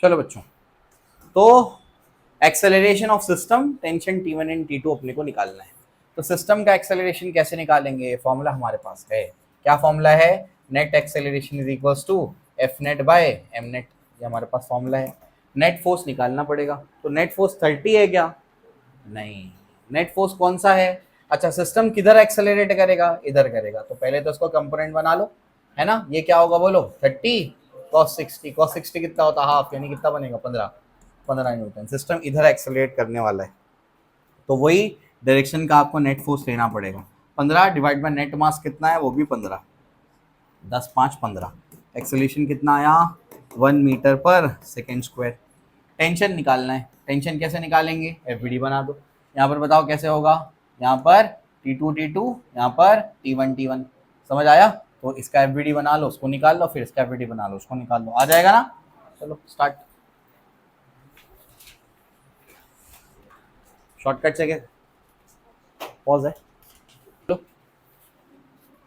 चलो बच्चों, तो acceleration of system tension T1 and T2 अपने को निकालना है। तो सिस्टम का एक्सेलरेशन कैसे निकालेंगे? फॉर्मूला हमारे पास है। क्या फॉर्मूला है? Net acceleration is equals to F net by M net. ये हमारे पास फॉर्मूला है। नेट फोर्स निकालना पड़ेगा। तो नेट फोर्स 30 है क्या? नहीं। नेट फोर्स कौन सा है? अच्छा, सिस्टम किधर एक्सेलरेट करेगा? इधर करेगा। तो पहले तो इसको कंपोनेंट बना लो, है ना। ये क्या होगा बोलो? 30 cos 60। cos 60 कितना होता है? हाफ, यानी कितना बनेगा? 15 न्यूटन। सिस्टम इधर एक्सेलरेट करने वाला है, तो वही डायरेक्शन का आपको नेट फोर्स लेना पड़ेगा। 15 डिवाइड बाय नेट मास कितना है? वो भी 15। 10 5 15। एक्सेलरेशन कितना आया? 1 मीटर पर सेकेंड स्क्वायर। टेंशन निकालना है। टेंशन कैसे निकालेंगे? एफबीडी बना दो। यहाँ पर बताओ कैसे होगा? यहाँ पर T2 T2, यहाँ पर T1 T1। समझ आया? तो इसका एफबीडी बना लो, उसको निकाल लो, फिर इसका एफबीडी बना लो, उसको निकाल लो। आ जाएगा ना? चलो स्टार्ट। शॉर्टकट से क्या? पॉज है। बोलो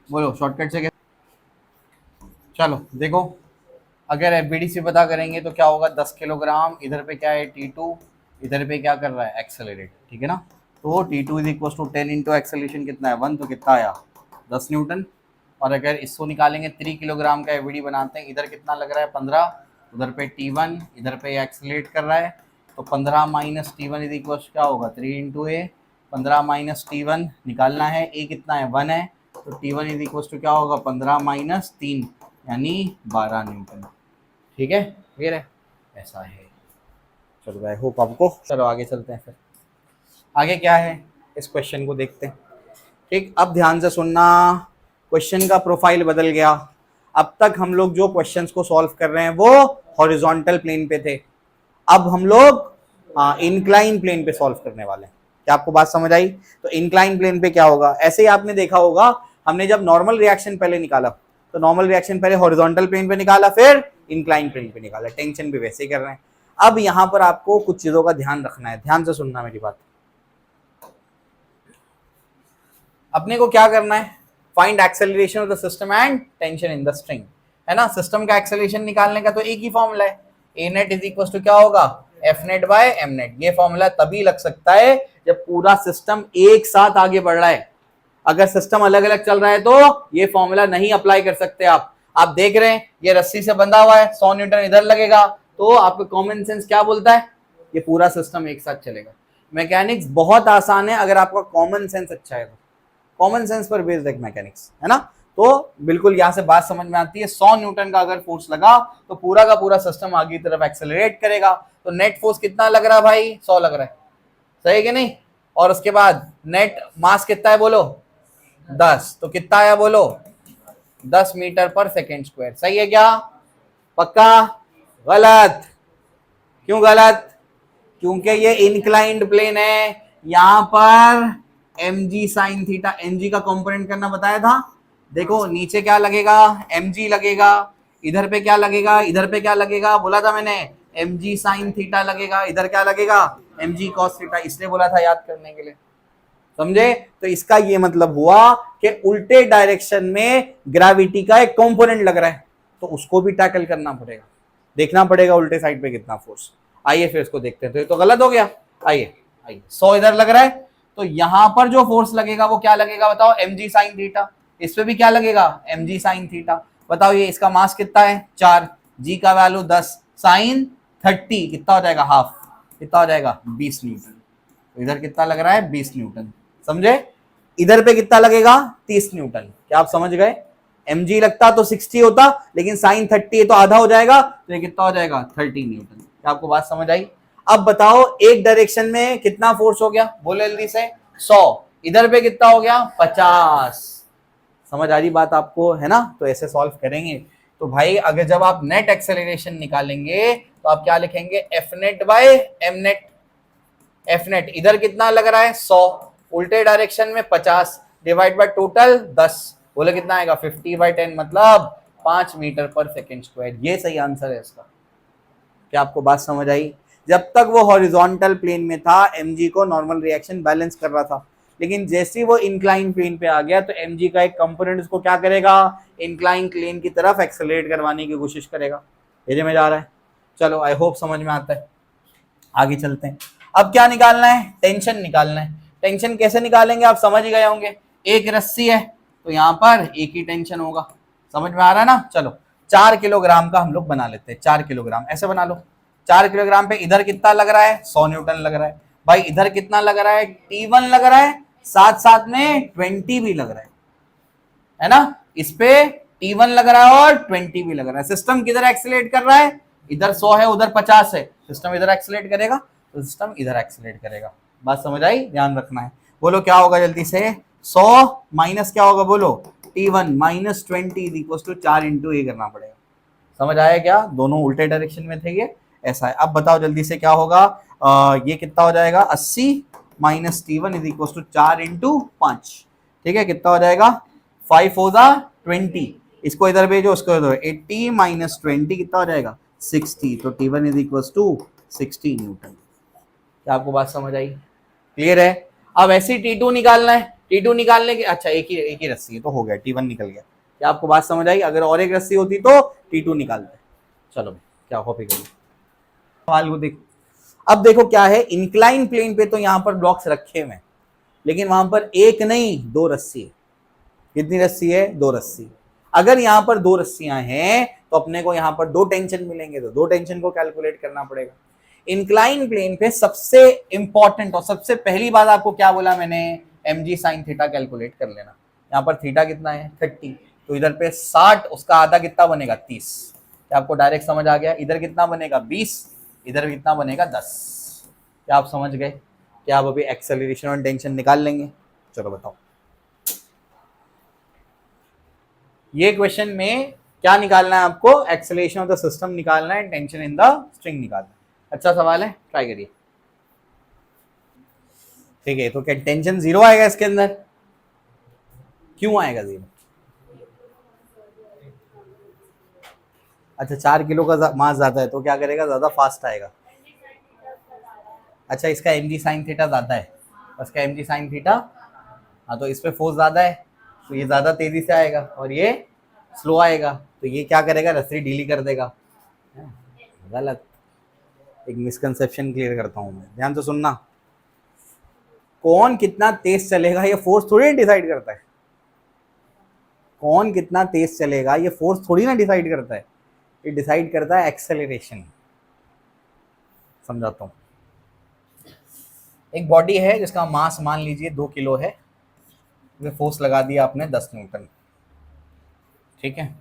बोलो, शॉर्टकट से क्या? चलो देखो, अगर एफबीडी से पता करेंगे तो क्या होगा? 10 किलोग्राम। इधर पे क्या है? T2। इधर पे क्या कर रहा है? एक्सेलरेट। ठीक है ना। तो T2 is equal to 10 into acceleration कितना है? 1। तो कितना आया? 10 न्यूटन। और अगर इसको निकालेंगे 3 किलोग्राम का एफबीडी बनाते हैं, इधर कितना लग रहा है? 15। उधर पे T1, इधर पे एक्सेलरेट कर रहा है, तो 15 माइनस T1 इज इक्वल क्या होगा? 3 इंटू ए। 15 माइनस T1 निकालना है, ए कितना है? 1 है। तो T1 इज इक्वल टू क्या होगा? 15 माइनस 3, यानी 12 न्यूटन। ठीक है, क्लियर है? ऐसा है। चलो आई होप आपको। चलो आगे चलते हैं फिर। आगे क्या है इस क्वेश्चन को देखते हैं। ठीक, अब ध्यान से सुनना। क्वेश्चन का प्रोफाइल बदल गया। अब तक हम लोग जो क्वेश्चंस को सॉल्व कर रहे हैं वो हॉरिजॉन्टल प्लेन पे थे। अब हम लोग इंक्लाइन प्लेन पे सॉल्व करने वाले हैं। क्या आपको बात समझ आई? तो इंक्लाइन प्लेन पे क्या होगा? ऐसे ही आपने देखा होगा, हमने जब नॉर्मल रिएक्शन पहले निकाला, तो नॉर्मल रिएक्शन पहले हॉरिजॉन्टल प्लेन पे निकाला, फिर इंक्लाइन प्लेन पे निकाला। टेंशन भी वैसे ही कर रहे हैं। अब यहां पर आपको कुछ चीजों का ध्यान रखना है। ध्यान से सुनना मेरी बात। अपने को क्या करना है? Find acceleration of the system and tension in the string, है ना। सिस्टम का एक्सेलरेशन निकालने का तो एक ही फॉर्मूला है। A net is equal to क्या होगा? F net by M net. ये फॉर्मूला तभी लग सकता है जब पूरा सिस्टम एक साथ आगे बढ़ रहा है। अगर सिस्टम अलग अलग चल रहा है तो ये फॉर्मूला नहीं अप्लाई कर सकते आप देख रहे हैं ये रस्सी से बंधा हुआ है, 100 न्यूटन इधर लगेगा, तो आपका कॉमन सेंस क्या बोलता है? ये पूरा सिस्टम एक साथ चलेगा। मैकेनिक्स बहुत आसान है अगर आपका कॉमन सेंस अच्छा है। कॉमन सेंस पर बेस्ड एक मैकेनिक्स, है ना। तो बिल्कुल यहां से बात समझ में आती है। 100 न्यूटन का अगर फोर्स लगा तो पूरा का पूरा सिस्टम आगे की तरफ एक्सेलरेट करेगा। तो नेट फोर्स कितना लग रहा है भाई? 100 लग रहा है। सही है कि नहीं? और उसके बाद नेट मास कितना है बोलो? 10। तो कितना आया बोलो? 10 मीटर पर सेकेंड स्क्वायर। सही है क्या? पक्का? गलत। क्यों गलत? क्योंकि ये इंक्लाइंड प्लेन है। यहां पर mg साइन थीटा, mg का कंपोनेंट करना बताया था। देखो नीचे क्या लगेगा? mg लगेगा। इधर पे क्या लगेगा? इधर पे क्या लगेगा? बोला था मैंने mg साइन थीटा लगेगा। इधर क्या लगेगा? mg cos theta. इसलिए बोला था याद करने के लिए। समझे? तो इसका ये मतलब हुआ कि उल्टे डायरेक्शन में ग्रेविटी का एक कंपोनेंट लग रहा है, तो उसको भी टैकल करना पड़ेगा। देखना पड़ेगा उल्टे साइड पे कितना फोर्स। आइए फिर इसको देखते हैं। तो ये तो गलत हो गया। आइए आइए, 100 इधर लग रहा है, तो यहां पर जो फोर्स लगेगा वो क्या लगेगा बताओ? mg sine theta. इस पे भी क्या लगेगा? mg sine theta. बताओ ये इसका मास कितना है? 4। g का वैल्यू 10, साइन 30 कितना हो जाएगा? हाफ। कितना हो जाएगा? 20 न्यूटन। तो इधर कितना लग रहा है? 20 न्यूटन। समझे? इधर पे कितना लगेगा? 30 न्यूटन। क्या आप समझ गए? mg लगता तो 60 होता, लेकिन साइन 30 है तो आधा हो जाएगा, तो ये कितना हो जाएगा? 30 न्यूटन। क्या आपको बात समझ आई? अब बताओ एक डायरेक्शन में कितना फोर्स हो गया? बोले जल्दी से। 100। इधर पे कितना हो गया? 50। समझ आ रही बात आपको, है ना। तो ऐसे सॉल्व करेंगे। तो भाई अगर जब आप नेट एक्सेलरेशन निकालेंगे तो आप क्या लिखेंगे? F net by M net. F net इधर कितना लग रहा है? 100। उल्टे डायरेक्शन में 50 डिवाइड बाय टोटल 10। बोले कितना आएगा? 50/10, मतलब 5 मीटर पर सेकेंड स्क्वायर। ये सही आंसर है इसका। क्या आपको बात समझ आई? जब तक वो हॉरिजॉन्टल प्लेन में था mg को नॉर्मल रिएक्शन बैलेंस कर रहा था, लेकिन जैसे ही वो इंक्लाइन प्लेन पे आ गया तो mg का एक कंपोनेंट उसको क्या करेगा? इंक्लाइन प्लेन की तरफ एक्सेलरेट करवाने की कोशिश करेगा। ये में जा रहा है। चलो आई होप समझ में आता है। आगे चलते हैं। अब क्या निकालना है? टेंशन निकालना है। टेंशन कैसे निकालेंगे आप समझ ही गए होंगे। एक रस्सी है तो यहाँ पर एक ही टेंशन होगा, समझ में आ रहा है ना। चलो 4 किलोग्राम का हम लोग बना लेते हैं। 4 किलोग्राम ऐसे बना लो। 4 किलोग्राम पे इधर कितना लग रहा है? 100 न्यूटन लग रहा है भाई। इधर कितना लग रहा है? T1 लग रहा है, साथ साथ में 20 भी लग रहा है ना। इस पे T1 लग रहा है और 20 भी लग रहा है। सिस्टम किधर एक्सीलरेट कर रहा है? इधर 100 है उधर 50 है, सिस्टम इधर एक्सीलरेट करेगा तो सिस्टम इधर एक्सीलरेट करेगा। बात समझ आई? ध्यान रखना है। बोलो क्या होगा जल्दी से? 100 माइनस क्या होगा बोलो? T1 minus 20 is equal to 4 into A करना पड़ेगा। समझ आया क्या? दोनों उल्टे डायरेक्शन में थे ये, ऐसा है। अब बताओ जल्दी से क्या होगा? ये कितना हो जाएगा? 80 minus T1 is equal to 4 into 5। ठीक है, कितना हो जाएगा? 5 4 20। इसको इधर भेजो, उसको इधर 80 माइनस 20 कितना हो जाएगा? 60। तो T1 is equal to 60 Newton. क्या आपको बात समझ आई? क्लियर है? अब ऐसे T2 निकालना है। T2 निकालने के, अच्छा एक ही रस्सी है तो हो गया, T1 निकल गया। क्या आपको बात समझ आई? अगर और एक रस्सी होती तो T2 निकालते। चलो क्या कॉपी करिए सवाल को देखो। अब देखो क्या है, इंक्लाइन प्लेन पे तो यहाँ पर ब्लॉक्स रखे हुए हैं, लेकिन वहां पर एक नहीं 2 रस्सी है। कितनी रस्सी है? 2 रस्सी। अगर यहाँ पर 2 रस्सियां हैं तो अपने को यहाँ पर 2 टेंशन मिलेंगे, तो 2 टेंशन को कैलकुलेट करना पड़ेगा। इंक्लाइन प्लेन पे सबसे इंपॉर्टेंट और सबसे पहली बात आपको क्या बोला मैंने? mg sin थीटा कैलकुलेट कर लेना। यहाँ पर थीटा कितना है? 30। तो इधर पे 60, उसका आधा कितना बनेगा? 30। क्या आपको डायरेक्ट समझ आ गया? इधर कितना बनेगा? 20, इधर कितना बनेगा? 10। क्या आप समझ गए? क्या आप अभी एक्सेलरेशन और टेंशन निकाल लेंगे? चलो बताओ। ये क्वेश्चन में क्या निकालना है आपको? एक्सेलरेशन ऑफ द सिस्टम निकालना है, टेंशन इन द स्ट्रिंग निकालना है। अच्छा सवाल है, ट्राई करिए। ठीक है, तो क्या टेंशन 0 आएगा इसके अंदर? क्यों आएगा 0? अच्छा 4 किलो का मास ज्यादा है तो क्या करेगा? ज्यादा फास्ट आएगा। अच्छा इसका mg sin थीटा ज्यादा है, इसका mg sin थीटा, हाँ तो इस पे फोर्स ज्यादा है तो ये ज्यादा तेजी से आएगा और ये स्लो आएगा, तो ये क्या करेगा? रस्सी ढीली कर देगा। गलत। एक मिसकंसेप्शन क्लियर करता हूं मैं, ध्यान से सुनना। कौन कितना तेज चलेगा ये फोर्स थोड़ी डिसाइड करता है। कौन कितना तेज चलेगा ये फोर्स थोड़ी ना डिसाइड करता है, ये डिसाइड करता है एक्सेलरेशन। समझाता हूं। एक बॉडी है जिसका मास मान लीजिए 2 किलो है, फोर्स लगा दिया आपने 10 न्यूटन। ठीक है,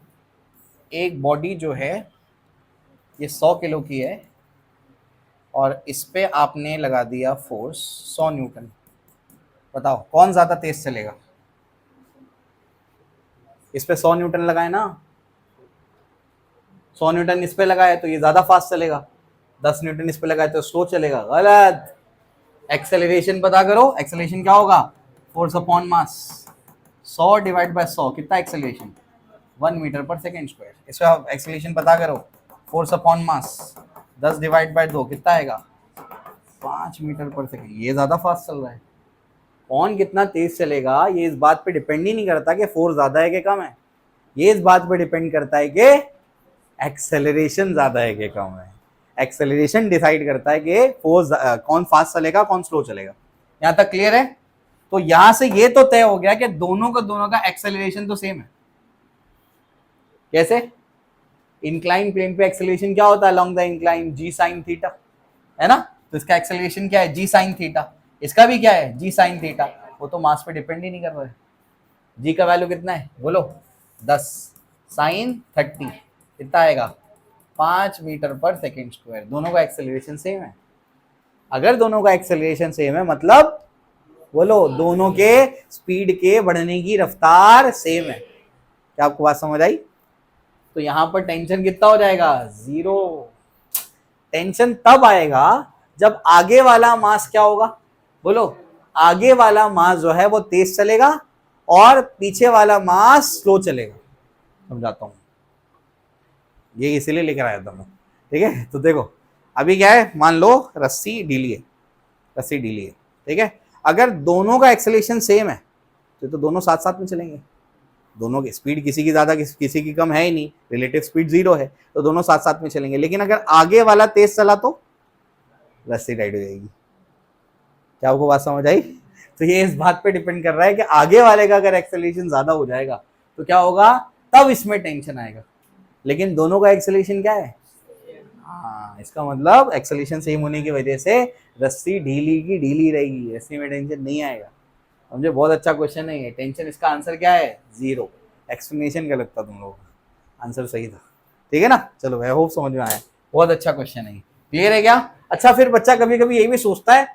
एक बॉडी जो है ये 100 किलो की है और इस पे आपने लगा दिया फोर्स 100 न्यूटन। बताओ कौन ज्यादा तेज चलेगा? इस पे 100 न्यूटन लगाए ना, 100 न्यूटन इस पे लगाए तो ये ज्यादा फास्ट चलेगा, 10 न्यूटन इस पे लगाए तो स्लो चलेगा। गलत। एक्सेलरेशन पता करो। एक्सेलरेशन क्या होगा? Force upon mass. 100 divide by 100 कितना एक्सेलरेशन? 1 मीटर पर सेकेंड स्क्वायर। इसका एक्सेलरेशन पता करो। Force upon mass 10 divide by 2 कितना आएगा? 5 मीटर पर सेकेंड। ये ज्यादा फास्ट चल रहा है। कौन कितना तेज चलेगा ये इस बात पे डिपेंड ही नहीं करता कि फोर्स ज्यादा है कि कम है, ये इस बात पे डिपेंड करता है कि एक्सेलरेशन ज्यादा है कि कम है। एक्सेलरेशन डिसाइड करता है कि फोर्स कौन फास्ट चलेगा कौन स्लो चलेगा। यहां तक क्लियर है? तो यहां से ये तो तय हो गया कि दोनों का एक्सेलरेशन तो सेम है। कैसे? इंक्लाइन प्लेन पे एक्सेलरेशन क्या होता है? Along the incline g sine theta, है ना। तो इसका एक्सेलरेशन क्या है? G sine theta. इसका भी क्या है? G sine theta. वो तो मास पे डिपेंड ही नहीं कर रहा है। जी का वैल्यू कितना है बोलो? 10 साइन 30 कितना आएगा? 5 मीटर पर सेकेंड स्क्वायर। दोनों का एक्सेलरेशन सेम है। अगर दोनों का एक्सेलरेशन सेम है मतलब बोलो दोनों के स्पीड के बढ़ने की रफ्तार सेम है। क्या आपको बात समझ आई? तो यहां पर टेंशन कितना हो जाएगा? 0। टेंशन तब आएगा जब आगे वाला मास क्या होगा बोलो? आगे वाला मास जो है वो तेज चलेगा और पीछे वाला मास स्लो चलेगा। समझाता हूं, ये इसीलिए लेकर आया था मैं। ठीक है, तो देखो अभी क्या है, मान लो रस्सी ढीली है, रस्सी ढीली है। ठीक है, अगर दोनों का एक्सेलरेशन सेम है तो दोनों साथ साथ में चलेंगे। दोनों की स्पीड किसी की ज्यादा किसी की कम है ही नहीं, रिलेटिव स्पीड 0 है, तो दोनों साथ साथ में चलेंगे। लेकिन अगर आगे वाला तेज चला तो रस्सी टाइट हो जाएगी। क्या आपको बात समझ आई? तो ये इस बात पे डिपेंड कर रहा है कि आगे वाले का अगर एक्सेलरेशन ज्यादा हो जाएगा तो क्या होगा, तब इसमें टेंशन आएगा। लेकिन दोनों का एक्सेलरेशन क्या है, हाँ, इसका मतलब एक्सेलरेशन सेम होने की वजह से रस्सी ढीली की ढीली रहेगी, रस्सी में टेंशन नहीं आएगा। समझे? बहुत अच्छा क्वेश्चन है ये। टेंशन इसका आंसर क्या है, 0। एक्सप्लेनेशन गलत था तुम लोगों का, आंसर सही था। ठीक है ना? चलो भाई, होप समझ में आया। बहुत अच्छा क्वेश्चन है, क्लियर है क्या? अच्छा, फिर बच्चा कभी कभी यही भी सोचता है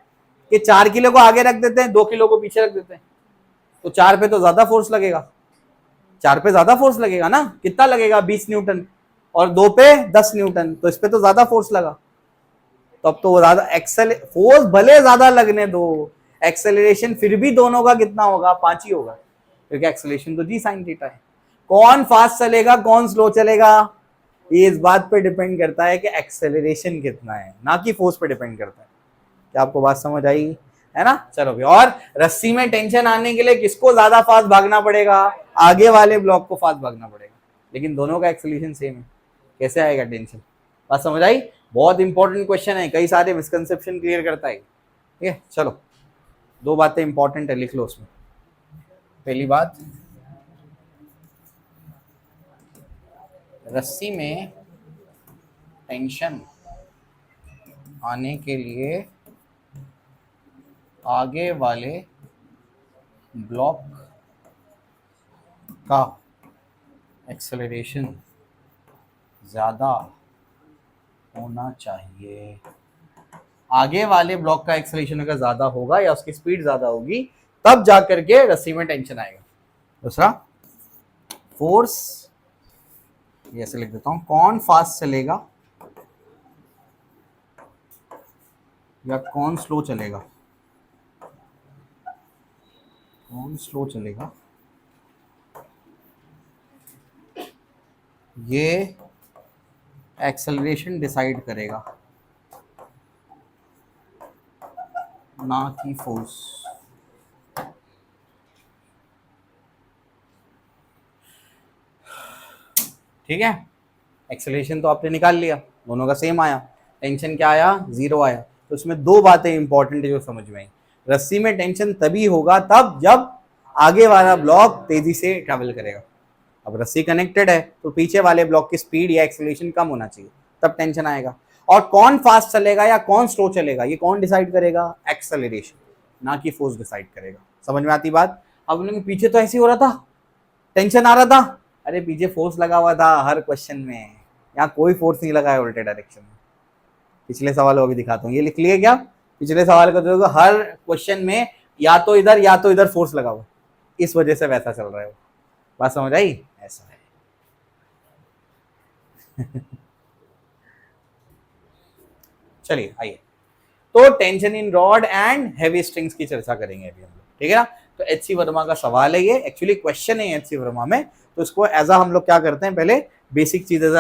कि 4 किलो को आगे रख देते हैं, 2 किलो को पीछे रख देते हैं, तो 4 पे तो ज्यादा फोर्स लगेगा, 4 पे ज्यादा फोर्स लगेगा ना, कितना लगेगा, 20 न्यूटन, और 2 पे 10 न्यूटन, तो इस पे तो ज्यादा फोर्स लगा। तो अब तो ज्यादा फोर्स भले ज्यादा लगने दो, एक्सेलरेशन फिर भी दोनों का कितना होगा, 5 ही होगा, क्योंकि एक्सेलरेशन तो जी साइन थीटा है। कौन फास्ट चलेगा कौन स्लो चलेगा, ये इस बात पे डिपेंड करता है कि एक्सेलरेशन कितना है, ना कि फोर्स पे डिपेंड करता है। क्या आपको बात समझ आई है ना? चलो भी, और रस्सी में टेंशन आने के लिए किसको ज्यादा फास्ट भागना पड़ेगा, आगे वाले ब्लॉक को फास्ट भागना पड़ेगा, लेकिन दोनों का एक्सेलरेशन सेम है, कैसे आएगा टेंशन? बात समझ आई? बहुत इंपॉर्टेंट क्वेश्चन है, कई सारे मिसकंसेप्शन क्लियर करता है। ठीक है, चलो 2 बातें इंपॉर्टेंट है, लिख लो उसमें। पहली बात, रस्सी में टेंशन आने के लिए आगे वाले ब्लॉक का एक्सेलरेशन ज्यादा होना चाहिए। आगे वाले ब्लॉक का एक्सेलरेशन अगर ज्यादा होगा या उसकी स्पीड ज्यादा होगी, तब जाकर के रस्सी में टेंशन आएगा। दूसरा, फोर्स, ऐसे लिख देता हूं, कौन फास्ट चलेगा या कौन स्लो चलेगा, कौन स्लो चलेगा, ये एक्सेलरेशन डिसाइड करेगा, ना कि फोर्स। ठीक है, एक्सेलरेशन तो आपने निकाल लिया, दोनों का सेम आया, टेंशन क्या आया, 0 आया। तो इसमें 2 बातें इंपॉर्टेंट है जो समझ में आई। रस्सी में टेंशन तभी होगा तब जब आगे वाला ब्लॉक तेजी से ट्रैवल करेगा। अब रस्सी कनेक्टेड है तो पीछे वाले ब्लॉक की स्पीड या एक्सेलरेशन कम होना चाहिए, तब टेंशन आएगा। और कौन फास्ट चलेगा या कौन स्लो चलेगा, ये कौन डिसाइड करेगा, एक्सेलरेशन, ना कि फोर्स डिसाइड करेगा। समझ में आती बात? अब उन्होंने पीछे तो ऐसे ही हो रहा था, टेंशन आ रहा था, अरे पीछे फोर्स लगा हुआ था हर क्वेश्चन में, यहाँ कोई फोर्स नहीं लगा है उल्टे डायरेक्शन में। पिछले सवाल को भी दिखाता हूँ, ये लिख लिए क्या? पिछले सवाल को देखो, हर क्वेश्चन में या तो इधर फोर्स लगा हुआ, इस वजह से वैसा चल रहा है। बात समझ आई? ऐसा है। चलिए आइए, तो tension in rod and heavy strings की चर्चा करेंगे अभी हम लोग। ठीक है ना? तो एच सी वर्मा का सवाल है, ये एक्चुअली क्वेश्चन है एच सी वर्मा में, तो इसको एज हम लोग क्या करते हैं, पहले बेसिक चीज एज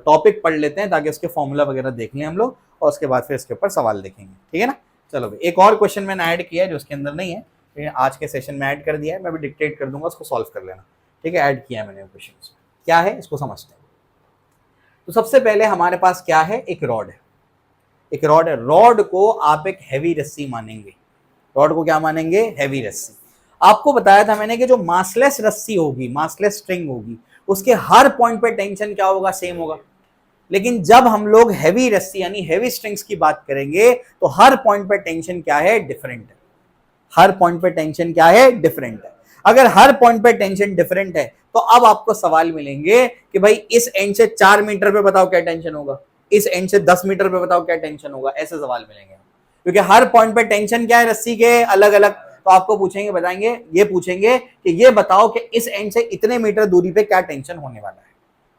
टॉपिक पढ़ लेते हैं ताकि उसके फॉर्मूला वगैरह देख लें हम लोग, और उसके बाद फिर इसके ऊपर सवाल देखेंगे। ठीक है ना? चलो भाई, एक और क्वेश्चन मैंने ऐड किया है जो उसके अंदर नहीं है, लेकिन आज के सेशन में ऐड कर दिया है, मैं भी डिक्टेट कर दूंगा, उसको सॉल्व कर लेना। ठीक है, ऐड किया है मैंने क्वेश्चन, क्या है इसको समझते हैं। तो सबसे पहले हमारे पास क्या है, एक रॉड है, एक रॉड है, रॉड को आप एक हैवी रस्सी मानेंगे, रॉड को क्या मानेंगे, हैवी रस्सी। आपको बताया था मैंने कि जो मासलेस रस्सी होगी, मासलेस स्ट्रिंग होगी, उसके हर पॉइंट पे टेंशन क्या होगा, सेम होगा। लेकिन जब हम लोग हैवी रस्सी यानी हैवी स्ट्रिंग्स की बात करेंगे तो हर पॉइंट पे टेंशन क्या है, डिफरेंट है। हर पॉइंट पे टेंशन क्या है, डिफरेंट है। अगर हर पॉइंट पे टेंशन डिफरेंट है तो अब आपको सवाल मिलेंगे कि भाई इस एंड से 4 मीटर पे बताओ क्या टेंशन होगा, इस एंड से 10 मीटर पे बताओ क्या टेंशन होगा, ऐसे सवाल मिलेंगे। क्योंकि हर पॉइंट पे टेंशन क्या है रस्सी के, अलग अलग। तो आपको पूछेंगे, बताएंगे, ये पूछेंगे कि ये बताओ कि इस एंड से इतने मीटर दूरी पे क्या टेंशन होने वाला है।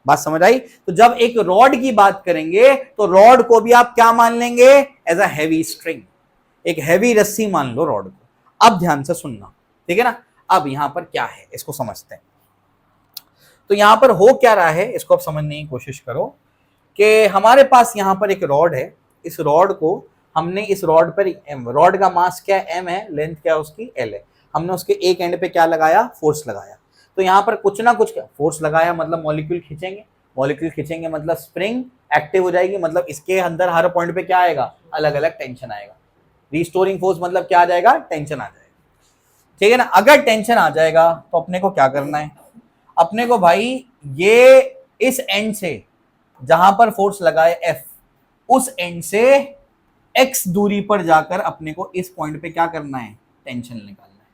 बात समझ आई? तो जब एक रॉड की बात करेंगे तो रॉड को भी आप क्या मान लेंगे, एज अ हैवी स्ट्रिंग, एक हैवी रस्सी मान लो रॉड को। अब ध्यान से सुनना, ठीक है ना? अब यहां पर क्या है इसको समझते हैं। तो यहां पर हो क्या रहा है इसको अब समझने की कोशिश करो कि हमारे पास यहां पर एक रॉड है, इस रॉड को हमने, इस रॉड पर रॉड का मास क्या है, m है, लेंथ क्या है उसकी, l है। हमने उसके एक एंड पे क्या लगाया, फोर्स लगाया। तो यहाँ पर कुछ ना कुछ फोर्स लगाया मतलब मॉलिक्यूल खींचेंगे, मॉलिक्यूल खींचेंगे मतलब स्प्रिंग एक्टिव हो जाएगी, मतलब इसके अंदर हर पॉइंट पे क्या आएगा, अलग अलग टेंशन आएगा। रिस्टोरिंग फोर्स मतलब क्या आ जाएगा, टेंशन आ जाएगा, ठीक है ना। अगर टेंशन आ जाएगा तो अपने को क्या करना है, अपने को भाई ये इस एंड से जहां पर फोर्स लगाए F, उस एंड से x दूरी पर जाकर अपने को इस पॉइंट पे क्या करना है, टेंशन निकालना है।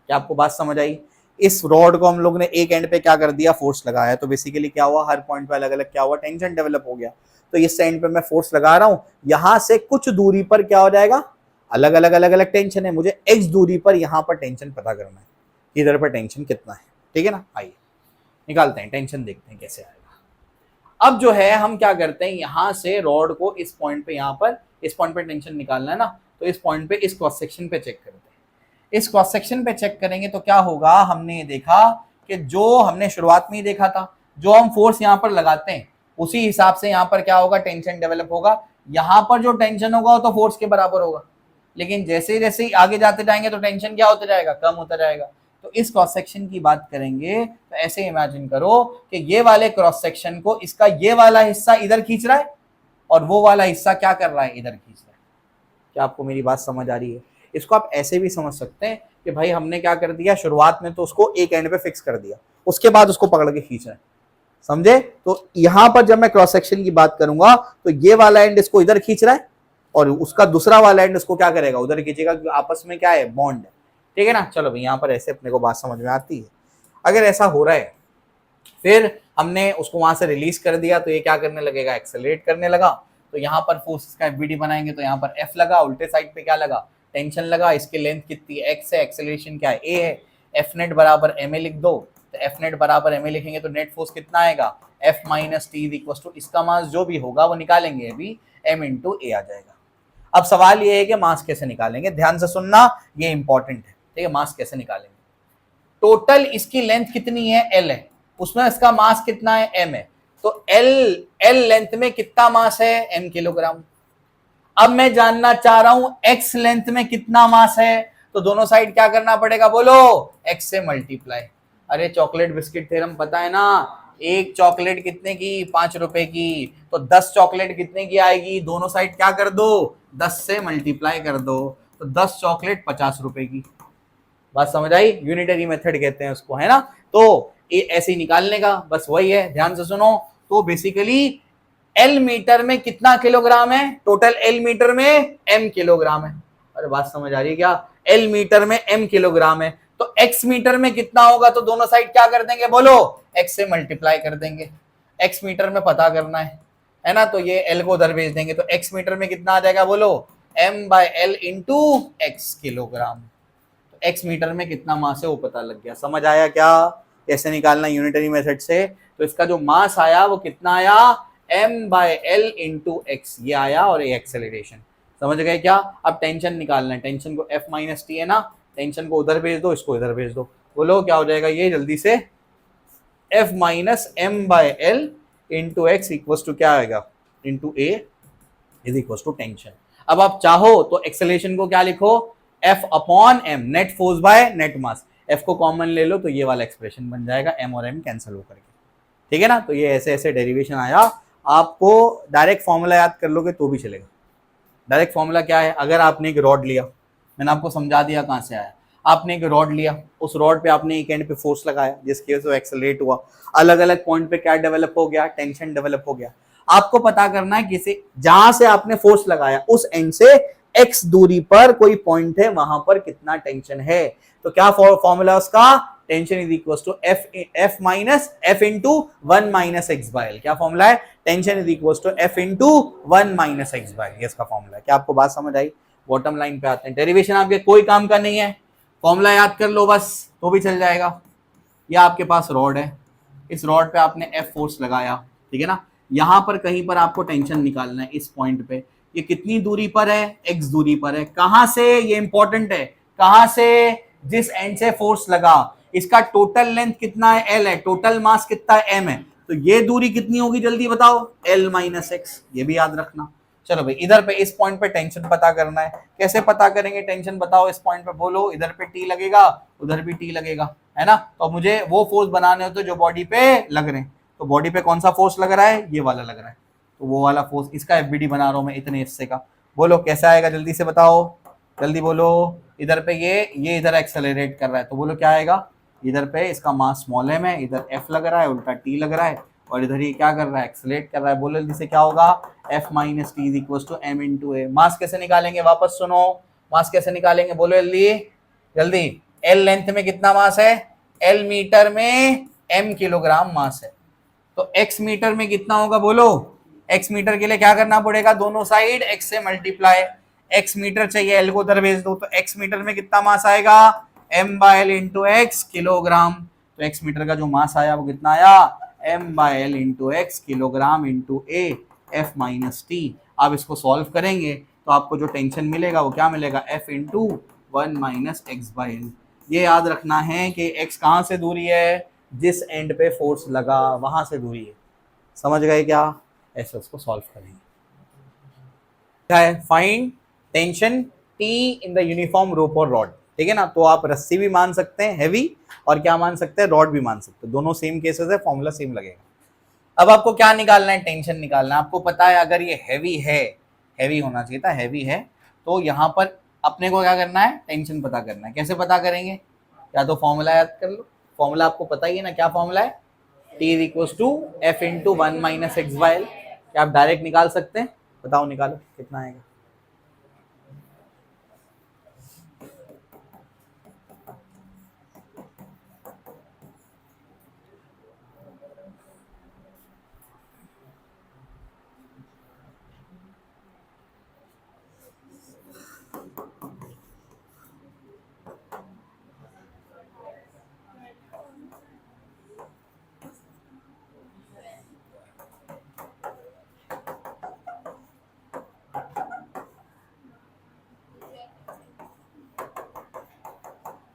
क्या आपको बात समझ आई? इस रॉड को हम लोग ने एक एंड पे क्या कर दिया, फोर्स लगाया, तो बेसिकली क्या हुआ, हर पॉइंट पे अलग अलग क्या हुआ, टेंशन डेवलप हो गया। तो इस एंड पे मैं फोर्स लगा रहा हूं, यहां से कुछ दूरी पर क्या हो जाएगा, अलग अलग टेंशन है, मुझे x दूरी पर यहां पर टेंशन पता करना है, इधर पर टेंशन कितना है, ठीक है ना। आइए निकालते हैं, टेंशन देखते हैं कैसे आएगा। अब जो है हम क्या करते हैं, यहां से रॉड को इस पॉइंट पे, यहां पर इस पॉइंट पे टेंशन निकालना है ना, तो इस पॉइंट पे इस क्रॉस सेक्शन पे चेक करते हैं। इस क्रॉस सेक्शन पे चेक करेंगे तो क्या होगा, हमने ये देखा कि जो हमने शुरुआत में ही देखा था, जो हम फोर्स यहाँ पर लगाते हैं उसी हिसाब से यहाँ पर क्या होगा, टेंशन डेवलप होगा। यहाँ पर जो टेंशन होगा वो तो फोर्स के बराबर होगा, लेकिन जैसे जैसे आगे जाते जाएंगे तो टेंशन क्या होता जाएगा, कम होता जाएगा। तो इस क्रॉस सेक्शन की बात करेंगे तो ऐसे इमेजिन करो कि ये वाले क्रॉस सेक्शन को इसका ये वाला हिस्सा इधर खींच रहा है और वो वाला हिस्सा क्या कर रहा है, इधर खींच रहा है। क्या आपको मेरी बात समझ आ रही है? इसको आप ऐसे भी समझ सकते हैं कि भाई हमने क्या कर दिया, शुरुआत में तो उसको एक एंड पे फिक्स कर दिया, उसके बाद उसको पकड़ के खींच रहे हैं, समझे। तो यहां पर जब मैं क्रॉस सेक्शन की बात करूंगा तो ये वाला एंड इसको इधर खींच रहा है और उसका दूसरा वाला एंड इसको क्या करेगा, उधर खींचेगा, क्योंकि आपस में क्या है, बॉन्ड है, ठीक है ना। चलो भाई यहाँ पर ऐसे अपने को बात समझ में आती है। अगर ऐसा हो रहा है, फिर हमने उसको वहां से रिलीज कर दिया तो ये क्या करने लगेगा, एक्सेलरेट करने लगा। तो यहाँ पर फोर्स का एफबीडी बनाएंगे तो यहाँ पर F लगा, उल्टे साइड पे क्या लगा, टेंशन लगा। इसकी लेंथ कितनी है, x है, एक्सेलरेशन क्या है, a है। F नेट बराबर ma लिख दो, तो F नेट बराबर ma लिखेंगे तो नेट फोर्स कितना आएगा, F minus T is equal to, इसका मास जो भी होगा वो निकालेंगे अभी, m इंटू ए आ जाएगा। अब सवाल ये है कि मास कैसे निकालेंगे, ध्यान से सुनना, ये इंपॉर्टेंट है, ठीक है। मास कैसे निकालेंगे, टोटल इसकी लेंथ कितनी है, l है, उसमें इसका मास कितना है, m है। तो l लेंथ में कितना मास है, m किलोग्राम। अब मैं जानना चाह रहा हूं x लेंथ में कितना मास है, तो दोनों साइड क्या करना पड़ेगा, बोलो, x से मल्टीप्लाई। अरे चॉकलेट बिस्किट थ्योरम पता है ना, एक चॉकलेट कितने की, 5 रुपए की, तो 10 चॉकलेट कितने की आएगी, दोनों साइड क्या कर दो, 10 से मल्टीप्लाई कर दो, तो 10 चॉकलेट 50 रुपए की। बात समझ आई, यूनिटरी मेथड कहते हैं उसको, है ना। तो ये ऐसे ही निकालने का बस वही है, ध्यान से सुनो। तो बेसिकली एल मीटर में कितना किलोग्राम है, टोटल एल मीटर में m किलोग्राम है। अरे बात समझ आ रही है क्या, एल मीटर में m किलोग्राम है, तो x मीटर में कितना होगा, तो दोनों साइड क्या कर देंगे, बोलो, x से मल्टीप्लाई कर देंगे, x मीटर में पता करना है ना। तो ये l को उधर भेज देंगे, तो x मीटर में कितना आ जाएगा, बोलो, m bye L into X kilogram. तो x मीटर में कितना मास है वो पता लग गया। समझ आया क्या, कैसे निकालना यूनिटरी मेथड से। तो इसका जो मास आया वो कितना आया, m bye L into x, ये आया, और ये एक्सेलरेशन। समझ गए क्या। अब टेंशन निकालना है, टेंशन को F माइनस टी है ना, टेंशन को उधर भेज दो, इसको इधर भेज दो, बोलो क्या हो जाएगा ये जल्दी से, F minus M by L into X equal to क्या आएगा, into A is equal to tension. अब आप चाहो तो एक्सेलरेशन को क्या लिखो, F upon M, net force by net mass. F को कॉमन ले लो तो ये वाला एक्सप्रेशन बन जाएगा, m और m कैंसिल होकर के, ठीक है ना। तो ये ऐसे ऐसे डेरिवेशन आया। आपको डायरेक्ट फॉर्मूला याद कर लोगे तो भी चलेगा। डायरेक्ट फॉर्मूला क्या है, अगर आपने एक रॉड लिया, मैंने आपको समझा दिया कहां से आया, आपने एक रॉड लिया, उस रॉड पे आपने एक एंड पे फोर्स लगाया जिसकी वजह से एक्सेलरेट हुआ, अलग अलग पॉइंट पे क्या डेवलप हो गया, टेंशन डेवलप हो गया। आपको पता करना है किसी, जहां से आपने फोर्स लगाया उस एंड से x दूरी पर कोई पॉइंट है, वहां पर कितना टेंशन है। तो क्या फॉर्मूला उसका, tension is equal to F minus F into 1 minus X by L. क्या फॉर्मूला है, tension is equal to F into 1 minus X by L, इसका फॉर्मूला है। क्या आपको बात समझ आई। बॉटम लाइन पे आते हैं, डेरिवेशन आपके कोई काम का नहीं है, फॉर्मूला याद कर लो बस तो भी चल जाएगा। या आपके पास रॉड है, इस रॉड पे आपने एफ फोर्स लगाया, ठीक है ना, यहां पर कहीं पर आपको टेंशन निकालना है, इस पॉइंट पे, ये कितनी दूरी पर है, एक्स दूरी पर है। कहां से, ये इंपॉर्टेंट है, कहां से, जिस एंड से फोर्स लगा, इसका टोटल लेंथ कितना है, एल है, टोटल मास कितना है, एम है, तो ये दूरी कितनी होगी जल्दी बताओ, एल माइनस एक्स, ये भी याद रखना। चलो भाई इधर पे इस पॉइंट पे टेंशन पता करना है, कैसे पता करेंगे टेंशन बताओ, इस पॉइंट पे बोलो, इधर पे टी लगेगा उधर भी टी लगेगा, है ना। तो मुझे वो फोर्स बनाने होते जो बॉडी पे लग रहे हैं। तो बॉडी पे कौन सा फोर्स लग रहा है, ये वाला लग रहा है, तो वो वाला फोर्स, इसका एफबीडी बना रहा हूं मैं इतने हिस्से का। बोलो कैसा आएगा, जल्दी से बताओ, जल्दी बोलो। इधर पे ये इधर एक्सेलरेट कर रहा है, तो बोलो क्या आएगा, इधर पे इसका मास स्मॉल एम है, इधर एफ लग रहा है, उल्टा टी लग रहा है, और इधर ये क्या कर रहा है, एक्सेलरेट कर रहा है। बोलो जल्दी से क्या होगा, F minus T is equal to M into A. Mass कैसे निकालेंगे, वापस सुनो, मास कैसे निकालेंगे, बोलो जल्दी जल्दी। एल लेंथ में कितना मास है, एल मीटर में एम किलोग्राम मास है, तो एक्स मीटर में कितना होगा, बोलो। एक्स मीटर के लिए क्या करना पड़ेगा, दोनों साइड एक्स से मल्टीप्लाई, एक्स मीटर चाहिए, एल को उधर भेज दो, तो एक्स मीटर में कितना मास आएगा, M by L into X kilogram. तो एक्स मीटर का जो मास आया वो कितना आया, M by L into X kilogram into A F minus T. आप इसको सॉल्व करेंगे तो आपको जो टेंशन मिलेगा वो क्या मिलेगा, F into one minus x by L. ये याद रखना है कि एक्स कहाँ से दूरी है, जिस एंड पे फोर्स लगा वहां से दूरी है, समझ गए क्या। ऐसे उसको सॉल्व करेंगे। क्या है, find tension T in the uniform rope और रॉड, ठीक है ना। तो आप रस्सी भी मान सकते हैं हैवी, और क्या मान सकते हैं, रॉड भी मान सकते हैं, दोनों सेम केसेस है, फॉर्मूला सेम लगेगा। अब आपको क्या निकालना है, टेंशन निकालना है। आपको पता है अगर ये हैवी है, हैवी होना चाहिए था, हैवी है, तो यहाँ पर अपने को क्या करना है, टेंशन पता करना है। कैसे पता करेंगे, या तो फॉर्मूला याद कर लो, फॉर्मूला आपको पता ही है ना, क्या फॉर्मूला है, T is equal to F into one minus X by L. क्या आप डायरेक्ट निकाल सकते हैं, बताओ निकालो कितना आएगा।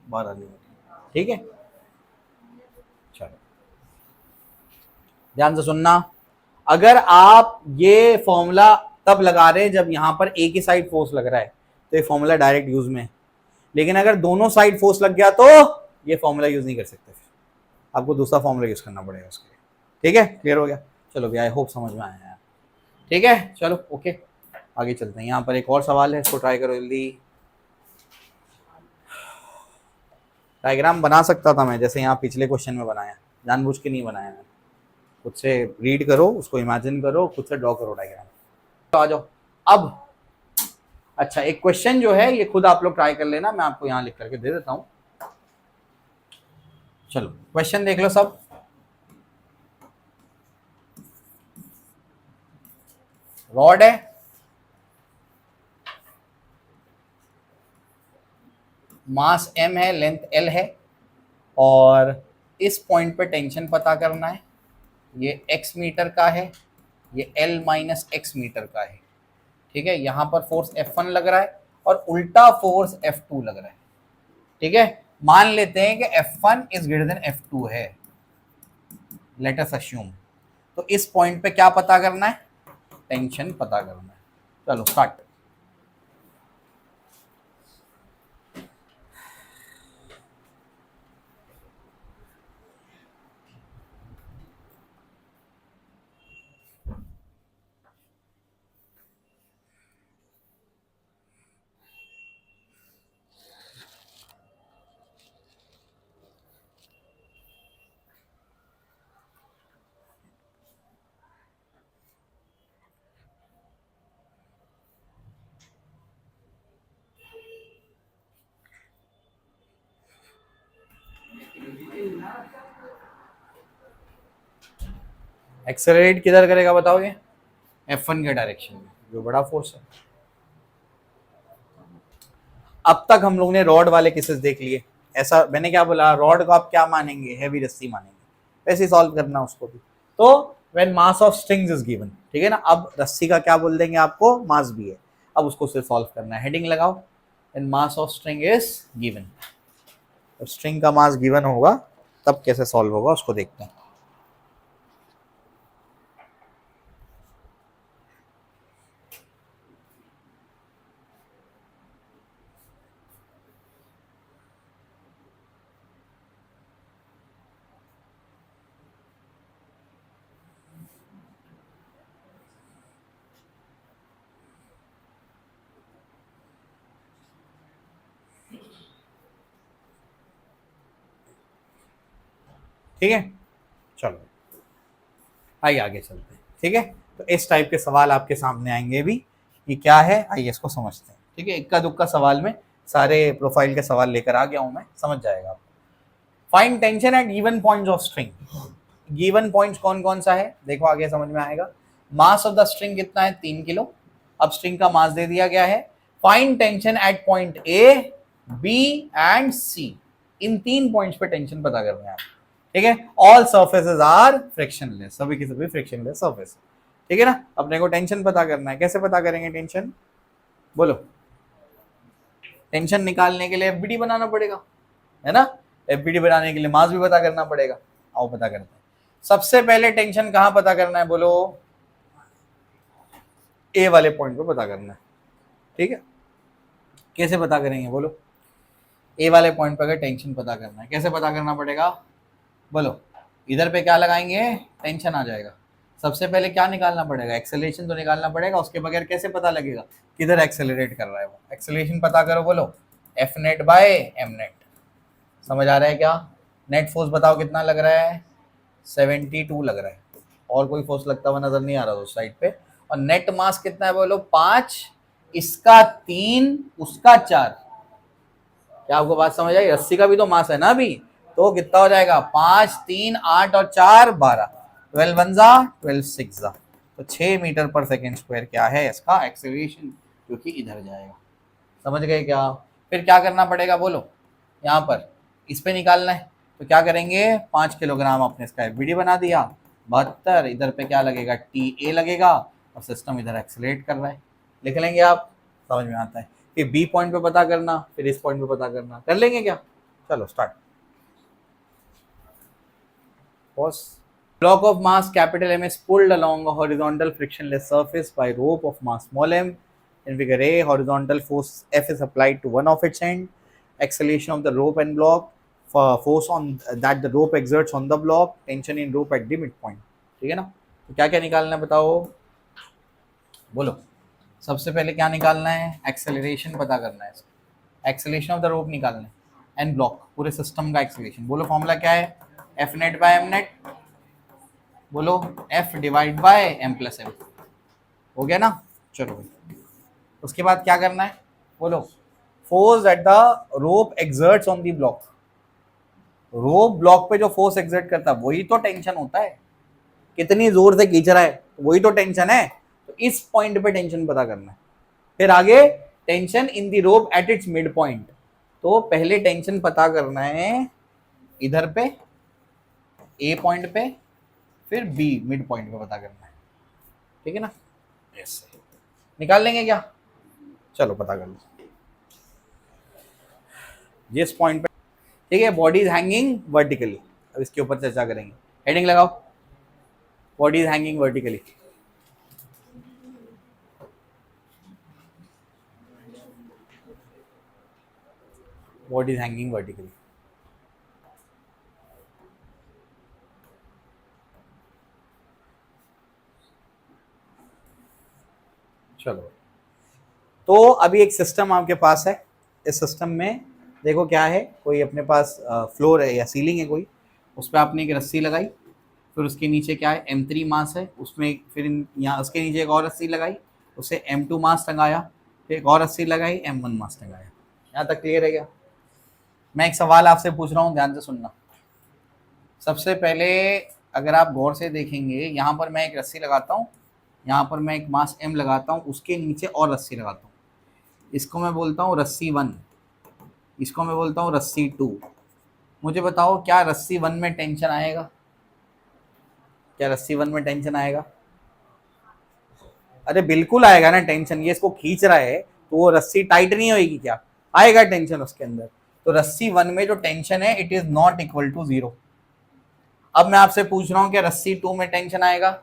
बारह मिनट, ठीक है। चलो ध्यान से सुनना, अगर आप ये फॉर्मूला तब लगा रहे हैं जब यहां पर एक ही साइड फोर्स लग रहा है, तो ये फॉर्मूला डायरेक्ट यूज में है। लेकिन अगर दोनों साइड फोर्स लग गया तो ये फॉर्मूला यूज नहीं कर सकते, फिर आपको दूसरा फॉर्मूला यूज करना पड़ेगा उसके लिए, ठीक है। क्लियर हो गया, चलो भैया, आई होप समझ में आया, ठीक है। चलो ओके, आगे चलते हैं। यहाँ पर एक और सवाल है, इसको ट्राई करो जल्दी। डायग्राम बना सकता था मैं, जैसे यहाँ पिछले क्वेश्चन में बनाया, जानबूझ के नहीं बनाया मैंने। खुद से रीड करो, उसको इमेजिन करो, खुद से ड्रॉ करो डायग्राम। तो आ जाओ अब। अच्छा, एक क्वेश्चन जो है ये खुद आप लोग ट्राई कर लेना, मैं आपको यहाँ लिख करके दे देता हूँ। चलो क्वेश्चन देख लो सब। रॉड है, मास m है, लेंथ l है, और इस पॉइंट पे टेंशन पता करना है। ये x मीटर का है, ये l माइनस एक्स मीटर का है, ठीक है। यहाँ पर फोर्स F1 लग रहा है और उल्टा फोर्स F2 लग रहा है, ठीक है। मान लेते हैं कि F1 is greater than F2 है, लेट अस अस्यूम। तो इस पॉइंट पे क्या पता करना है, टेंशन पता करना है। चलो स्टार्ट। एक्सेलरेट किधर करेगा बताओगे, F1 के डायरेक्शन में, जो बड़ा फोर्स है। अब तक हम लोग ने रॉड वाले केसेस देख लिए। ऐसा मैंने क्या बोला, रॉड को आप क्या मानेंगे, हैवी रस्सी मानेंगे, वैसे सॉल्व करना उसको भी। तो when mass of strings is given, ठीक है ना। अब रस्सी का क्या बोल देंगे आपको, मास भी है। अब उसको सिर्फ सॉल्व करना है, हेडिंग लगाओ, when mass of string is given. String का मास गिवन होगा तब कैसे सॉल्व होगा उसको देखते हैं। ठीक है, चलो आइए आगे चलते हैं। ठीक है, तो इस टाइप के सवाल आपके सामने आएंगे भी, ये क्या है आइए इसको समझते हैं। ठीक है, इक्का दुक्का सवाल में सारे प्रोफाइल के सवाल लेकर आ गया हूं मैं, समझ जाएगा आप। Find tension eight given points of string. Given points कौन कौन सा है देखो, आगे समझ में आएगा। मास ऑफ द स्ट्रिंग कितना है, 3 किलो। अब स्ट्रिंग का मास दे दिया गया है। Find tension at point A, B and C. इन 3 पॉइंट्स पे टेंशन पता करना है आप। ठीक है, ऑल सर्फेसेस आर फ्रिक्शनलेस, सभी की सभी फ्रिक्शनलेस सर्फेस। ठीक है ना, अपने को टेंशन पता करना है। कैसे पता करेंगे टेंशन, बोलो। टेंशन निकालने के लिए एफबीडी बनाना पड़ेगा, है ना। एफबीडी बनाने के लिए मास भी पता करना पड़ेगा। आओ पता करते हैं। सबसे पहले टेंशन कहां पता करना है, बोलो। ए वाले पॉइंट पे पता करना है। ठीक है, कैसे पता करेंगे, बोलो। ए वाले पॉइंट पे अगर टेंशन पता करना है, कैसे पता करना पड़ेगा, बोलो। इधर पे क्या लगाएंगे, टेंशन आ जाएगा। सबसे पहले क्या निकालना पड़ेगा, एक्सेलरेशन तो निकालना पड़ेगा। उसके बगैर कैसे पता लगेगा किधर एक्सेलरेट कर रहा है वो। एक्सेलरेशन पता करो, बोलो F net by M net. समझ आ रहा है क्या। नेट फोर्स बताओ कितना लग रहा है, 72 लग रहा है। और कोई फोर्स लगता हुआ नजर नहीं आ रहा उस साइड पे। और नेट मास कितना है, बोलो 5, इसका 3, उसका 4। क्या आपको बात समझ आई, रस्सी का भी तो मास है ना अभी। तो कितना हो जाएगा, 5, 3, 8 और 4 12, 12 वन जा 12 6 जा। तो 6 मीटर पर सेकेंड स्क्वायर क्या है इसका एक्सेलरेशन, जो कि इधर जाएगा। समझ गए क्या। फिर क्या करना पड़ेगा, बोलो। यहाँ पर इस पे निकालना है, तो क्या करेंगे, 5 किलोग्राम अपने इसका एफबीडी बना दिया। 72, इधर पे क्या लगेगा, टी ए लगेगा। और सिस्टम इधर एक्सेलरेट कर रहा है, लिख लेंगे आप, समझ में आता है। फिर बी पॉइंट पे पता करना, फिर इस पॉइंट पे पता करना, कर लेंगे क्या। चलो start. Block of mass capital M is pulled along a horizontal frictionless surface by rope of mass small m. In figure A, horizontal force F is applied to one of its end. Acceleration of the rope and block, force on that the rope exerts on the block, tension in rope at the midpoint. ठीक है ना। तो क्या क्या निकालना है बताओ, बोलो। सबसे पहले क्या निकालना है, एक्सेलरेशन पता करना है। एक्सेलरेशन ऑफ द रोप निकालना है, एंड ब्लॉक, पूरे सिस्टम का एक्सेलरेशन। बोलो फॉर्मूला क्या है, F net by M net, बोलो F divide by M plus M। हो गया ना। चलो भाई, उसके बाद क्या करना है, बोलो। Force at the rope exerts on the block. Rope block पे जो फोर्स एक्सर्ट करता है वही तो टेंशन होता है। कितनी जोर से खींच रहा है वही तो टेंशन है। तो इस पॉइंट पे टेंशन पता करना है। फिर आगे tension in the rope at its mid point. तो पहले टेंशन पता करना है इधर पे ए पॉइंट पे, फिर बी मिड पॉइंट पे पता करना है। ठीक है ना, यस। निकाल लेंगे क्या, चलो पता कर लो जिस पॉइंट पे। ठीक है, बॉडी इज हैंगिंग वर्टिकली। अब इसके ऊपर चर्चा करेंगे। हेडिंग लगाओ, body is hanging vertically. Body is hanging vertically. चलो, तो अभी एक सिस्टम आपके पास है। इस सिस्टम में देखो क्या है, कोई अपने पास फ्लोर है या सीलिंग है कोई, उस पर आपने एक रस्सी लगाई। फिर उसके नीचे क्या है, M3 मास है उसमें। फिर यहाँ उसके नीचे एक और रस्सी लगाई, उसे M2 मास टंगाया। फिर एक और रस्सी लगाई, M1 मास टंगाया। यहाँ तक क्लियर है क्या। मैं एक सवाल आपसे पूछ रहा हूँ, ध्यान से सुनना। सबसे पहले अगर आप गौर से देखेंगे, यहाँ पर मैं एक रस्सी लगाता हूँ, यहाँ पर मैं एक मास M लगाता हूँ, उसके नीचे और रस्सी लगाता हूँ। इसको मैं बोलता हूँ रस्सी 1, इसको मैं बोलता हूँ रस्सी 2। मुझे बताओ क्या रस्सी 1 में टेंशन आएगा, क्या रस्सी 1 में टेंशन आएगा। अरे बिल्कुल आएगा ना टेंशन, ये इसको खींच रहा है तो वो रस्सी टाइट नहीं होगी क्या, आएगा टेंशन उसके अंदर। तो रस्सी 1 में जो टेंशन है it is not equal to 0। अब मैं आपसे पूछ रहा हूँ क्या रस्सी 2 में टेंशन आएगा।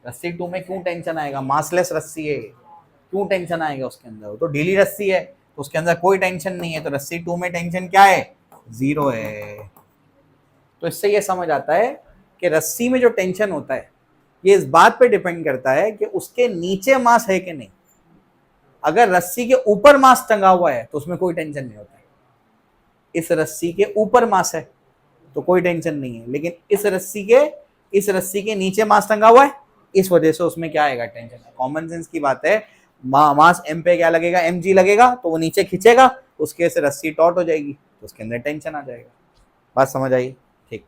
रस्सी 2 में क्यों टेंशन आएगा, मासलेस रस्सी है, क्यों टेंशन आएगा उसके अंदर, वो तो ढीली रस्सी है तो उसके अंदर कोई टेंशन नहीं है। तो रस्सी 2 में टेंशन क्या है, 0 है। तो इससे ये समझ आता है कि रस्सी में जो टेंशन होता है ये इस बात पे डिपेंड करता है कि उसके नीचे मास है कि नहीं। अगर रस्सी के ऊपर मास टंगा हुआ है तो उसमें कोई टेंशन नहीं होता है। इस रस्सी के ऊपर मास है तो कोई टेंशन नहीं है। लेकिन इस रस्सी के नीचे मास टंगा हुआ है, इस वजह से उसमें क्या आएगा, टेंशन। कॉमन सेंस की बात है, मास m पे क्या लगेगा, mg लगेगा, तो वो नीचे खींचेगा, उसके से रस्सी टॉट हो जाएगी, तो उसके अंदर टेंशन आ जाएगा। बात समझ आई? ठीक।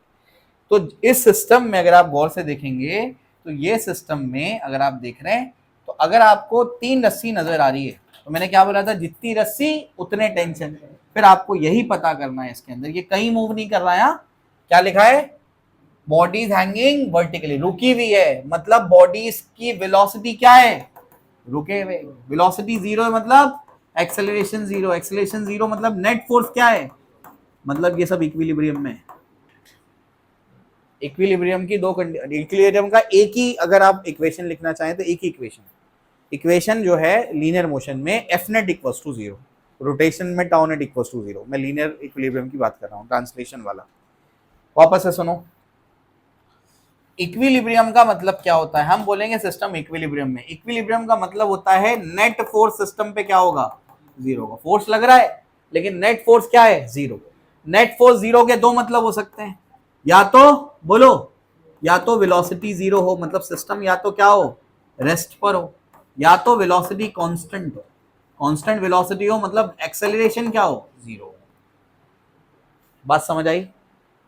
तो इस सिस्टम में अगर आप गौर से देखेंगे तो ये सिस्टम में अगर आप देख रहे हैं तो अगर आपको 3 रस्सी नजर आ रही है, तो मैंने क्या बोला था, जितनी रस्सी उतने टेंशन। फिर आपको यही पता करना है इसके अंदर, ये कहीं मूव नहीं कर रहा है। क्या लिखा है, बॉडी इज हैंगिंग वर्टिकली, रुकी हुई है, मतलब बॉडीज की वेलोसिटी क्या है, रुके हुए। वेलोसिटी जीरो है मतलब एक्सेलरेशन जीरो, एक्सेलरेशन जीरो मतलब नेट फोर्स क्या है, मतलब ये सब इक्विलिब्रियम में है। इक्विलिब्रियम की इक्विलिब्रियम का एक ही अगर आप इक्वेशन लिखना चाहें तो एक ही इक्वेशन जो है लीनियर मोशन में F net equals to zero, rotation में tau net equals to zero. मैं लीनियर इक्विलिब्रियम की बात कर रहा हूँ, ट्रांसलेशन वाला। वापस से सुनो, इक्विलिब्रियम का मतलब क्या होता है, हम बोलेंगे सिस्टम इक्विलिब्रियम में, इक्विलिब्रियम का मतलब होता है नेट फोर्स सिस्टम पे क्या होगा, जीरो होगा। फोर्स लग रहा है लेकिन नेट फोर्स क्या है, जीरो। नेट फोर्स जीरो के दो मतलब हो सकते हैं, या तो बोलो, या तो वेलोसिटी जीरो हो, मतलब सिस्टम या तो क्या हो, रेस्ट पर हो, या तो वेलोसिटी कांस्टेंट हो। कांस्टेंट वेलोसिटी हो मतलब एक्सेलरेशन क्या हो, जीरो। बात समझ आई?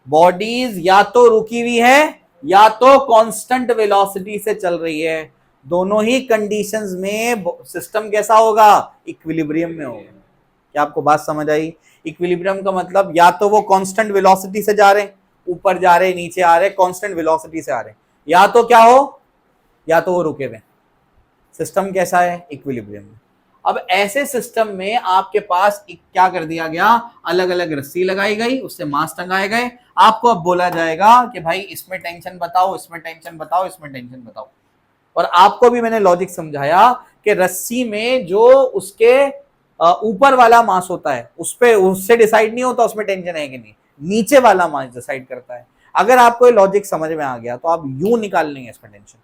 बॉडीज या तो रुकी हुई है या तो कांस्टेंट वेलोसिटी से चल रही है, दोनों ही कंडीशंस में सिस्टम कैसा होगा, इक्विलिब्रियम में होगा। क्या आपको बात समझ आई? इक्विलिब्रियम का मतलब या तो वो कांस्टेंट वेलोसिटी से जा रहे हैं, ऊपर जा रहे, नीचे आ रहे, कांस्टेंट वेलोसिटी से आ रहे, या तो क्या हो, या तो वो रुके हुए। सिस्टम कैसा है, इक्विलिब्रियम में। अब ऐसे सिस्टम में आपके पास क्या कर दिया गया, अलग अलग रस्सी लगाई गई, उससे मास टंगाए गए। आपको अब बोला जाएगा कि भाई इसमें टेंशन बताओ, इसमें टेंशन बताओ, इसमें टेंशन बताओ। और आपको भी मैंने लॉजिक समझाया कि रस्सी में जो उसके ऊपर वाला मास होता है उस पे उससे डिसाइड नहीं होता उसमें टेंशन है कि नहीं, नीचे वाला मास डिसाइड करता है। अगर आपको ये लॉजिक समझ में आ गया तो आप यूं निकाल लेंगे इसमें टेंशन।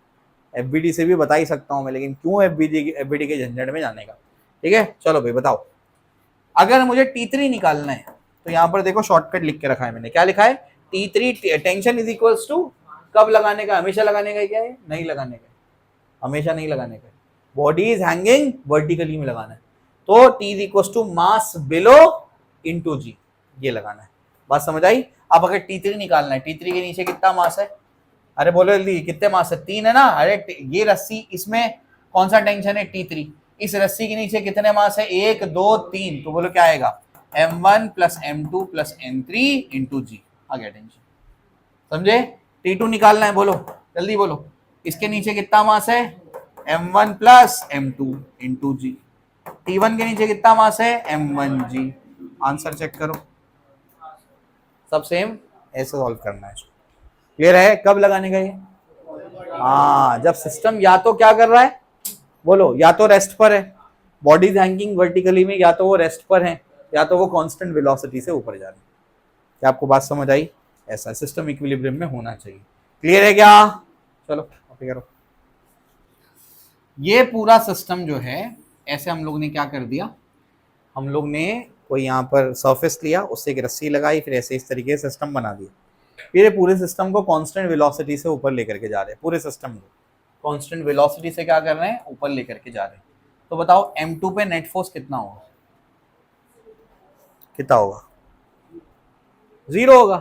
एफबीडी से भी बता ही सकता हूं मैं, लेकिन क्यों एफबीडी के झंझट में जाने का। ठीक है, चलो भाई बताओ। अगर मुझे T3 निकालना है तो यहां पर देखो शॉर्टकट लिख के रखा है मैंने, क्या लिखा है, T3 tension is equals to, कब लगाने का, हमेशा लगाने का, क्या है, नहीं लगाने का, हमेशा नहीं लगाने का। बॉडी इज हैंगिंग वर्टिकली में लगाना है, तो T is equals to mass below into g, ये लगाना है। बात समझ आई? अब अगर T3 निकालना है, T3 के नीचे कितना मास है, अरे बोलो जल्दी, कितने मास है, 3 है ना। अरे ये रस्सी, इसमें कौन सा टेंशन है, T3। इस रस्सी के नीचे कितने मास है, 1 2 3, तो बोलो क्या आएगा, m1 plus m2 plus m3 into g. आ गया टेंशन, समझे? T2 निकालना है, बोलो जल्दी बोलो, इसके नीचे कितना मास है, m1 प्लस m2 इंटू जी। T1 के नीचे कितना मास है, m1 जी। आंसर चेक करो, सब सेम, ऐसे सॉल्व करना है। क्लियर है? कब लगाने का ये, हाँ, जब सिस्टम या तो क्या कर रहा है, बोलो, या तो रेस्ट पर है, बॉडीज हैंगिंग वर्टिकली में, या तो वो रेस्ट पर है, या तो वो कांस्टेंट वेलोसिटी से ऊपर जा रहे हैं। क्या आपको बात समझ आई? ऐसा सिस्टम इक्विलिब्रियम में होना चाहिए। क्लियर है क्या? चलो कॉपी करो। ये पूरा सिस्टम जो है, ऐसे हम लोग ने क्या कर दिया, हम लोग ने कोई यहाँ पर सरफेस लिया, उससे एक रस्सी लगाई, फिर ऐसे इस तरीके से सिस्टम बना दिया। फिर पूरे सिस्टम को कांस्टेंट वेलोसिटी से ऊपर लेकर के जा रहे हैं, पूरे सिस्टम को कांस्टेंट वेलोसिटी से क्या कर रहे हैं, ऊपर लेकर के जा रहे हैं। तो बताओ m2 पे नेट फोर्स कितना होगा, कितना होगा, जीरो होगा।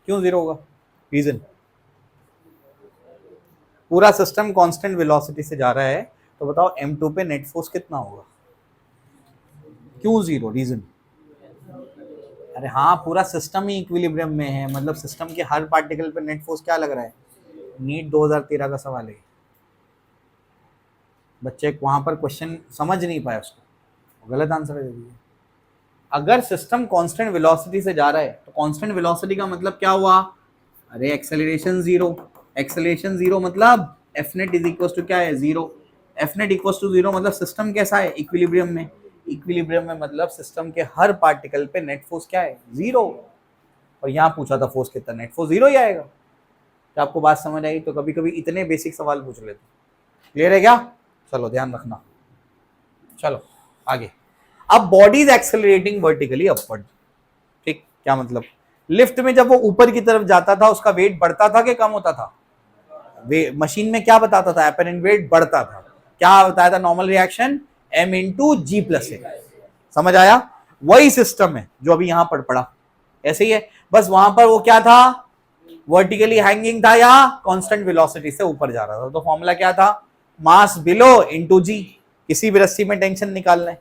क्यों जीरो होगा, रीजन, पूरा सिस्टम कांस्टेंट वेलोसिटी से जा रहा है, तो बताओ m2 पे नेट फोर्स कितना होगा, क्यों जीरो, रीजन। अरे हाँ, पूरा सिस्टम ही इक्विलिब्रियम में है, मतलब सिस्टम के हर पार्टिकल पे नेट फोर्स क्या लग रहा है, नीट 2013 का सवाल है। बच्चे वहां पर क्वेश्चन समझ नहीं पाए, उसको गलत आंसर दे दिया। अगर सिस्टम कांस्टेंट वेलोसिटी से जा रहा है तो कांस्टेंट वेलोसिटी का मतलब क्या हुआ, अरे एक्सेलरेशन जीरो। एक्सेलरेशन जीरो मतलब F net is equal to क्या है, zero. F net equal to zero मतलब सिस्टम कैसा है, इक्विलिब्रियम में। इक्विलिब्रियम में मतलब सिस्टम के हर पार्टिकल पे नेट फोर्स क्या है, जीरो। और यहाँ पूछा था फोर्स कितना, नेट फोर्स जीरो ही आएगा। तो आपको बात समझ आई? तो कभी कभी इतने बेसिक सवाल पूछ लेते। क्लियर है क्या? चलो ध्यान रखना। चलो आगे। अब body is accelerating vertically upward. ठीक, क्या मतलब, लिफ्ट में जब वो ऊपर की तरफ जाता था उसका वेट बढ़ता था कि कम होता था? मशीन में क्या बताता था? एपरेंट वेट बढ़ता था। क्या बताया था normal reaction? m into g plus ए। समझ आया? वही सिस्टम है जो अभी यहां पर पड़ा, ऐसे ही है, बस वहां पर वो क्या था, वर्टिकली हैंगिंग था या कांस्टेंट वेलोसिटी से ऊपर जा रहा था। तो फॉर्मूला क्या था? मास बिलो इंटू जी। किसी भी रस्सी में टेंशन निकालना है।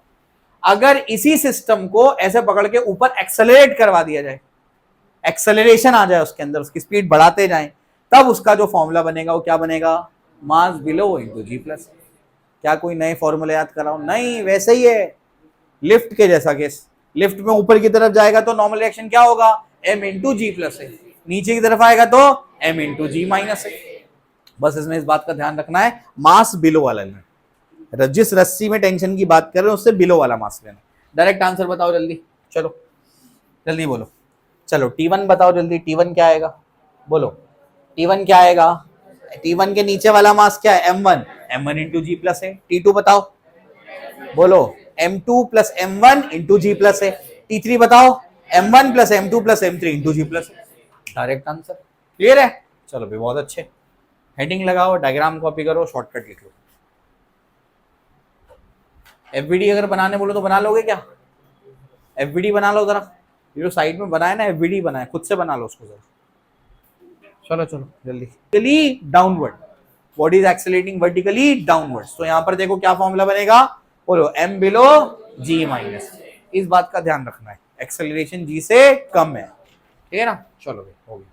अगर इसी सिस्टम को ऐसे पकड़ के ऊपर एक्सेलरेट करवा दिया जाए, एक्सेलरेशन आ जाए उसके अंदर, उसकी स्पीड बढ़ाते जाएं, तब उसका जो फॉर्मूला बनेगा वो क्या बनेगा? मास बिलो इंटू जी प्लस। क्या कोई नए फॉर्मूले याद कराओ? नहीं, वैसे ही है, लिफ्ट के जैसा केस। लिफ्ट में ऊपर की तरफ जाएगा तो नॉर्मल रिएक्शन क्या होगा? m इंटू जी प्लस है। नीचे की तरफ आएगा तो m इंटू जी माइनस है। बस इसमें इस बात का ध्यान रखना है, मास बिलो वाला लेना। जिस रस्सी में टेंशन की बात कर रहे हैं उससे बिलो वाला मास लेना। डायरेक्ट आंसर बताओ जल्दी, चलो जल्दी बोलो। चलो T1 बताओ जल्दी, T1 क्या आएगा? बोलो T1 क्या आएगा? T1 के नीचे वाला मास क्या है? m1, m1 into g plus है। T2 बताओ, बोलो m2 plus m1 into g plus है। T3 बताओ, m1 plus m2 plus m3 into g plus है। Direct answer. क्लियर है? चलो भाई, बहुत अच्छे। हेडिंग लगाओ, डायग्राम कॉपी करो, शॉर्टकट लिख लो। एफबीडी अगर बनाने बोलो तो बना लोगे क्या? एफबीडी बना लो जरा, ये जो साइड में बनाए ना एफबीडी बनाए, खुद से बना लो उसको जरा। चलो चलो जल्दी। Vertically downward, body is accelerating vertically downwards, तो यहां पर देखो क्या फॉर्मूला बनेगा? बोलो m बिलो g माइनस। इस बात का ध्यान रखना है, एक्सेलरेशन g से कम है, ठीक है ना? चलो भाई, हो गया।